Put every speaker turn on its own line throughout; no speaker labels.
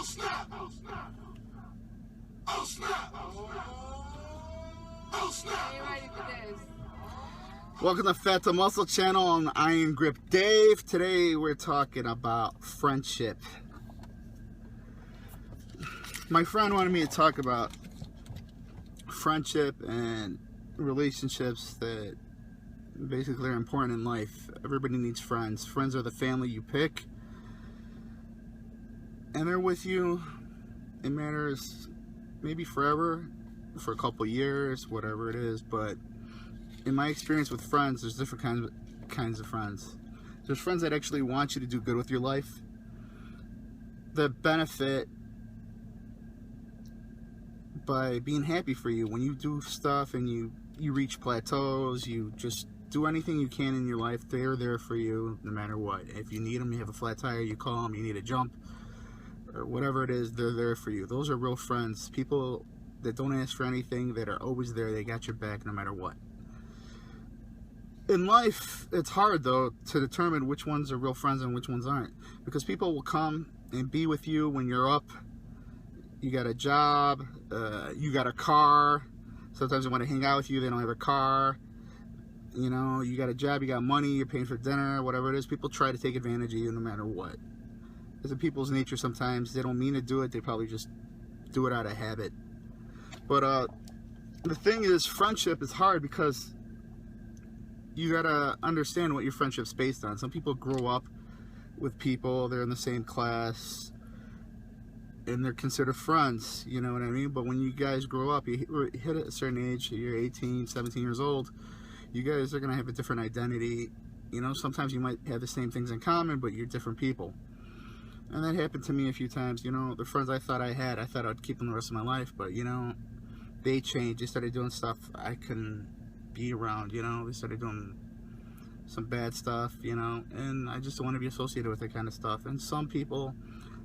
Oh snap! Oh snap! Oh snap! Oh snap!
Are you ready for this?
Welcome to Fat to Muscle channel. I'm Iron Grip Dave. Today we're talking about friendship. My friend wanted me to talk about friendship and relationships that basically are important in life. Everybody needs friends. Friends are the family you pick, and they're with you. It matters maybe forever, for a couple years, whatever it is, but in my experience with friends, there's different kinds of friends. There's friends that actually want you to do good with your life, that benefit by being happy for you. When you do stuff and you reach plateaus, you just do anything you can in your life, they're there for you no matter what. If you need them, you have a flat tire, you call them, you need a jump, or whatever it is, they're there for you. Those are real friends. People that don't ask for anything, that are always there, they got your back no matter what. In life, it's hard though to determine which ones are real friends and which ones aren't, because people will come and be with you when you're up. You got a job, you got a car. Sometimes they want to hang out with you, they don't have a car. You know, you got a job, you got money, you're paying for dinner, whatever it is. People try to take advantage of you no matter what. It's in people's nature sometimes. They don't mean to do it, they probably just do it out of habit. But the thing is, friendship is hard because you gotta understand what your friendship's based on. Some people grow up with people, they're in the same class, and they're considered friends, you know what I mean? But when you guys grow up, you hit a certain age, you're 18, 17 years old, you guys are gonna have a different identity. You know, sometimes you might have the same things in common, but you're different people. And that happened to me a few times. You know, the friends I thought I'd keep them the rest of my life, but you know, they changed. They started doing stuff I couldn't be around, you know. They started doing some bad stuff, you know, and I just don't want to be associated with that kind of stuff. And some people,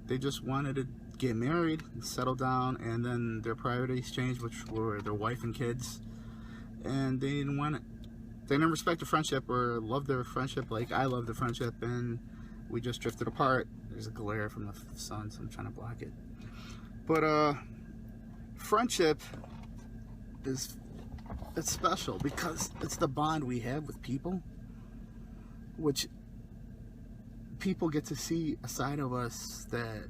they just wanted to get married and settle down, and then their priorities changed, which were their wife and kids, and they didn't want it. They didn't respect the friendship or love their friendship like I love the friendship, and we just drifted apart. There's a glare from the sun, so I'm trying to block it. But friendship it's special because it's the bond we have with people, which people get to see a side of us that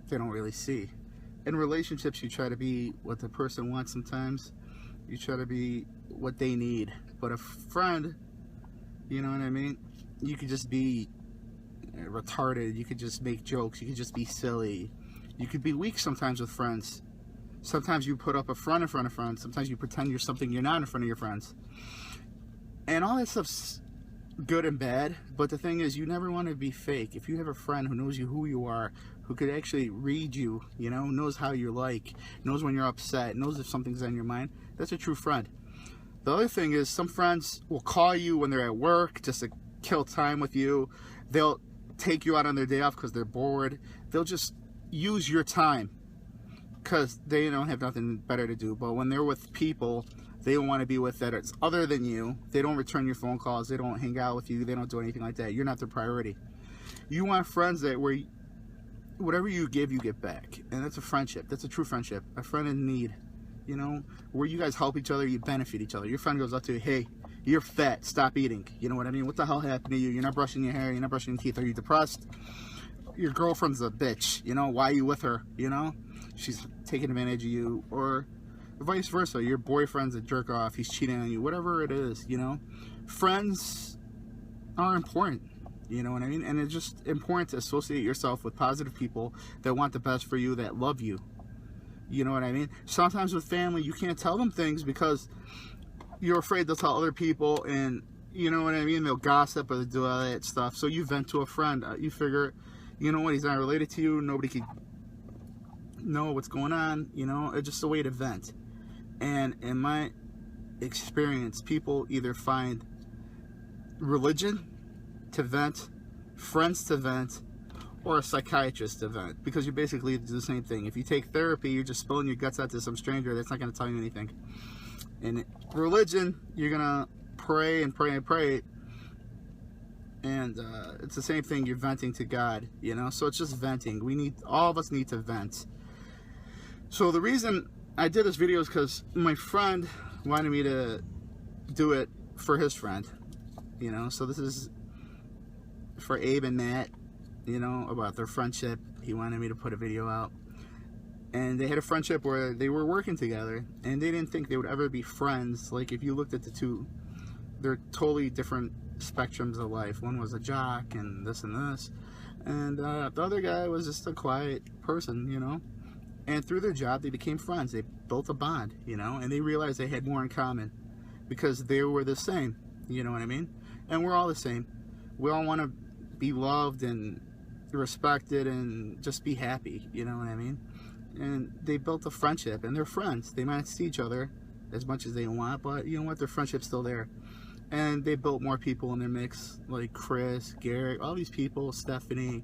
they don't really see. In relationships, you try to be what the person wants sometimes. You try to be what they need. But a friend, you know what I mean? You could just be retarded. You could just make jokes. You could just be silly. You could be weak sometimes with friends. Sometimes you put up a front in front of friends. Sometimes you pretend you're something you're not in front of your friends. And all that stuff's good and bad, but the thing is, you never want to be fake. If you have a friend who knows who you are, who could actually read you, you know, knows how you're like, knows when you're upset, knows if something's on your mind, that's a true friend. The other thing is, some friends will call you when they're at work just to kill time with you. They'll take you out on their day off because they're bored. They'll just use your time because they don't have nothing better to do. But when they're with people they want to be with that it's other than you, they don't return your phone calls, they don't hang out with you, they don't do anything like that, you're not their priority. You want friends that where whatever you give, you get back. And that's a friendship. That's a true friendship. A friend in need, you know, where you guys help each other, you benefit each other. Your friend goes up to you, hey, you're fat, stop eating. You know what I mean? What the hell happened to you? You're not brushing your hair, you're not brushing your teeth. Are you depressed? Your girlfriend's a bitch, you know, why are you with her? You know, she's taking advantage of you. Or vice versa, your boyfriend's a jerk off, he's cheating on you, whatever it is, you know. Friends are important, you know what I mean? And it's just important to associate yourself with positive people that want the best for you, that love you. You know what I mean? Sometimes with family, you can't tell them things because you're afraid they'll tell other people, and you know what I mean? They'll gossip or they'll do all that stuff. So you vent to a friend. You figure, you know what, he's not related to you, nobody can know what's going on, you know? It's just a way to vent. And in my experience, people either find religion to vent, friends to vent, or a psychiatrist to vent, because you basically do the same thing. If you take therapy, you're just spilling your guts out to some stranger that's not going to tell you anything. In religion, you're going to pray and pray and pray, And it's the same thing, you're venting to God, you know, so it's just venting. All of us need to vent. So the reason I did this video is because my friend wanted me to do it for his friend, you know, so this is for Abe and Matt, you know, about their friendship. He wanted me to put a video out, and they had a friendship where they were working together, and they didn't think they would ever be friends. Like, if you looked at the two, they're totally different spectrums of life. One was a jock and this, and the other guy was just a quiet person, you know. And through their job, they became friends. They built a bond, you know, and they realized they had more in common because they were the same, you know what I mean? And we're all the same. We all want to be loved and respected and just be happy, you know what I mean? And they built a friendship, and they're friends. They might not see each other as much as they want, but you know what? Their friendship's still there. And they built more people in their mix, like Chris, Garrett, all these people, Stephanie,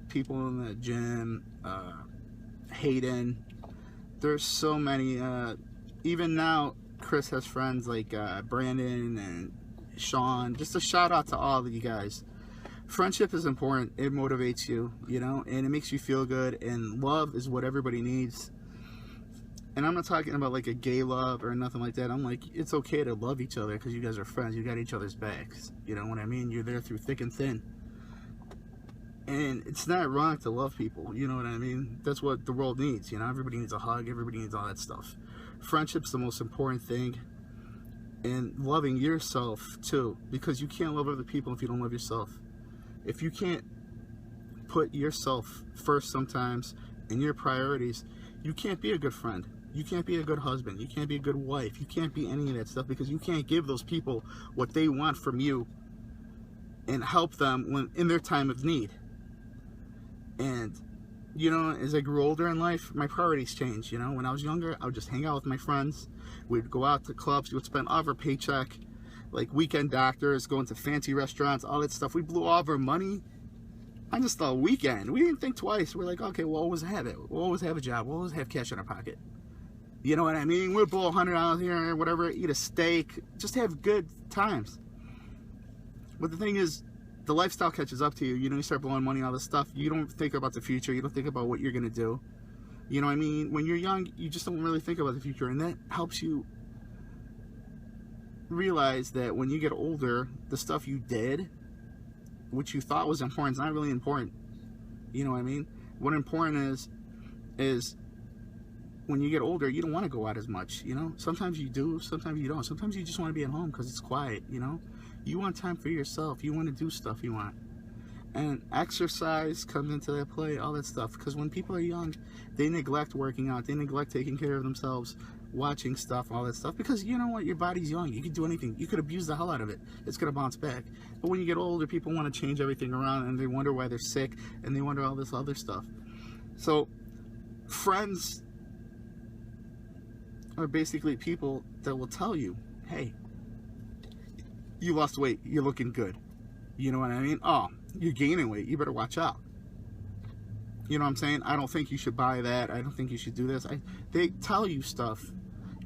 people in the gym, Hayden. There's so many. Even now, Chris has friends like Brandon and Sean. Just a shout out to all of you guys. Friendship is important. It motivates you, you know, and it makes you feel good. And love is what everybody needs. And I'm not talking about like a gay love or nothing like that. I'm like, it's okay to love each other because you guys are friends. You got each other's backs. You know what I mean? You're there through thick and thin. And it's not wrong to love people. You know what I mean? That's what the world needs. You know, everybody needs a hug. Everybody needs all that stuff. Friendship's the most important thing. And loving yourself too. Because you can't love other people if you don't love yourself. If you can't put yourself first sometimes and your priorities, you can't be a good friend. You can't be a good husband. You can't be a good wife. You can't be any of that stuff because you can't give those people what they want from you and help them when in their time of need. And, you know, as I grew older in life, my priorities changed. You know, when I was younger, I would just hang out with my friends. We'd go out to clubs. We would spend all of our paycheck, like weekend doctors, going to fancy restaurants, all that stuff. We blew all of our money on just a weekend. We didn't think twice. We're like, okay, we'll always have it. We'll always have a job. We'll always have cash in our pocket. You know what I mean? We'll blow $100 here, whatever, eat a steak, just have good times. But the thing is, the lifestyle catches up to you. You know, you start blowing money on all this stuff. You don't think about the future. You don't think about what you're going to do. You know what I mean? When you're young, you just don't really think about the future. And that helps you realize that when you get older, the stuff you did, which you thought was important, is not really important. You know what I mean? What important is when you get older, you don't want to go out as much, you know? Sometimes you do, sometimes you don't. Sometimes you just want to be at home because it's quiet, you know? You want time for yourself. You want to do stuff you want. And exercise comes into that play, all that stuff. Because when people are young, they neglect working out. They neglect taking care of themselves, watching stuff, all that stuff. Because you know what? Your body's young. You can do anything. You could abuse the hell out of it. It's going to bounce back. But when you get older, people want to change everything around, and they wonder why they're sick, and they wonder all this other stuff. So, friends are basically people that will tell you, hey, you lost weight, you're looking good. You know what I mean? Oh, you're gaining weight, you better watch out. You know what I'm saying? I don't think you should buy that. I don't think you should do this. They tell you stuff,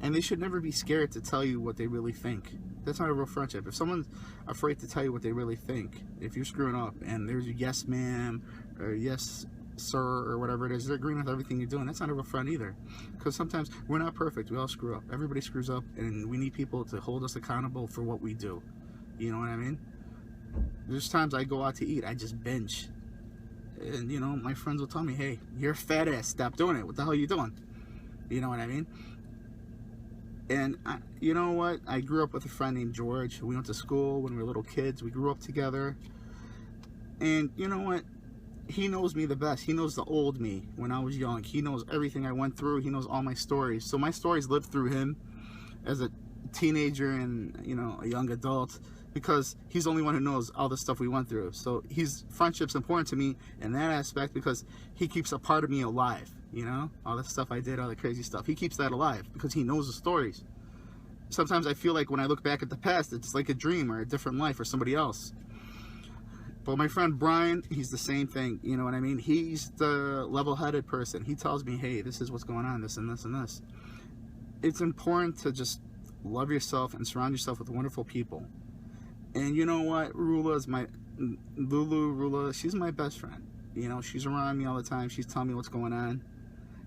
and they should never be scared to tell you what they really think. That's not a real friendship. If someone's afraid to tell you what they really think, if you're screwing up and there's a yes ma'am or yes sir or whatever it is, they're agreeing with everything you're doing, that's not a real friend either. Because sometimes we're not perfect. We all screw up. Everybody screws up, and we need people to hold us accountable for what we do. You know what I mean? There's times I go out to eat, I just binge. And, you know, my friends will tell me, hey, you're a fat ass, stop doing it. What the hell are you doing? You know what I mean? And, you know what? I grew up with a friend named George. We went to school when we were little kids. We grew up together. And, you know what? He knows me the best. He knows the old me when I was young. He knows everything I went through. He knows all my stories. So my stories lived through him as a teenager and, you know, a young adult, because he's the only one who knows all the stuff we went through. So friendship's important to me in that aspect because he keeps a part of me alive, you know? All the stuff I did, all the crazy stuff. He keeps that alive because he knows the stories. Sometimes I feel like when I look back at the past, it's like a dream or a different life or somebody else. But my friend Brian, he's the same thing, you know what I mean? He's the level-headed person. He tells me, hey, this is what's going on, this and this and this. It's important to just love yourself and surround yourself with wonderful people. And you know what? Rula, she's my best friend. You know, she's around me all the time. She's telling me what's going on.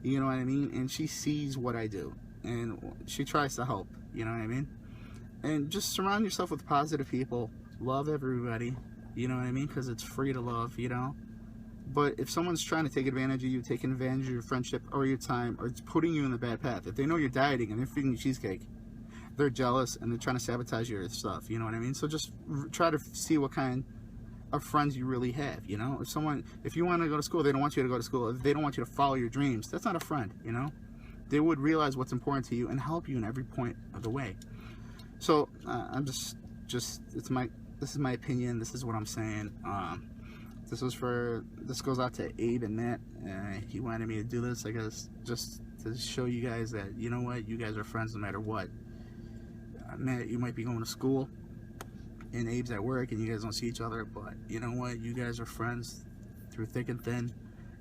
You know what I mean? And she sees what I do. And she tries to help. You know what I mean? And just surround yourself with positive people. Love everybody. You know what I mean? Because it's free to love, you know? But if someone's trying to take advantage of you, taking advantage of your friendship or your time, or it's putting you in the bad path, if they know you're dieting and they're feeding you cheesecake, they're jealous and they're trying to sabotage your stuff. You know what I mean? So just try to see what kind of friends you really have. You know, if you want to go to school, they don't want you to go to school. If they don't want you to follow your dreams, that's not a friend. You know, they would realize what's important to you and help you in every point of the way. So I'm just this is my opinion. This is what I'm saying. This goes out to Abe and Matt. He wanted me to do this, I guess, just to show you guys that, you know what, you guys are friends no matter what. Matt, you might be going to school, and Abe's at work, and you guys don't see each other, but you know what, you guys are friends through thick and thin.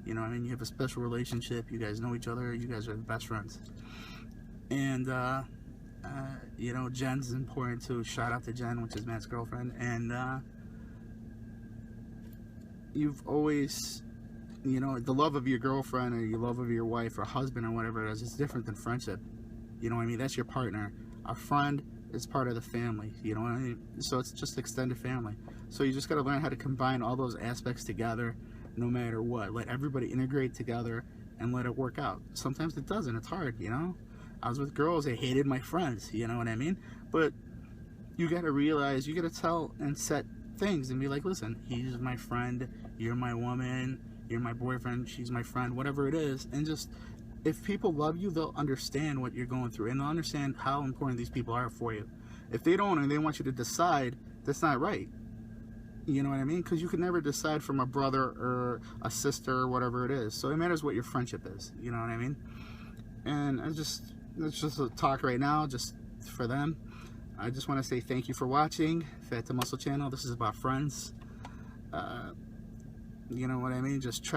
You know what I mean? You have a special relationship. You guys know each other. You guys are the best friends. And you know, Jen's important too. Shout out to Jen, which is Matt's girlfriend. And you've always, you know, the love of your girlfriend or your love of your wife or husband or whatever it is different than friendship. You know what I mean? That's your partner. A friend is part of the family. You know what I mean? So it's just extended family. So you just got to learn how to combine all those aspects together, no matter what. Let everybody integrate together and let it work out. Sometimes it doesn't. It's hard, you know? I was with girls, they hated my friends, you know what I mean? But you got to realize, you got to tell and set things and be like, listen, he's my friend, you're my woman, you're my boyfriend, she's my friend, whatever it is. And just, if people love you, they'll understand what you're going through and they'll understand how important these people are for you. If they don't and they want you to decide, that's not right. You know what I mean? Because you can never decide from a brother or a sister or whatever it is. So it matters what your friendship is. You know what I mean? And it's just a talk right now, just for them. I just want to say thank you for watching Fat to Muscle channel. This is about friends. You know what I mean? Just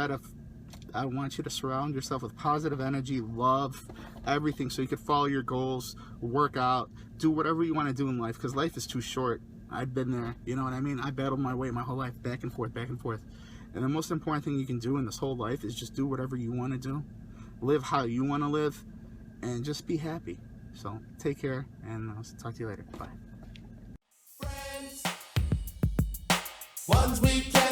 I want you to surround yourself with positive energy, love, everything, so you can follow your goals, work out, do whatever you want to do in life, because life is too short. I've been there, you know what I mean? I battled my way my whole life, back and forth, back and forth. And the most important thing you can do in this whole life is just do whatever you want to do, live how you want to live, and just be happy. So take care, and I'll talk to you later. Bye.
Friends, ones we can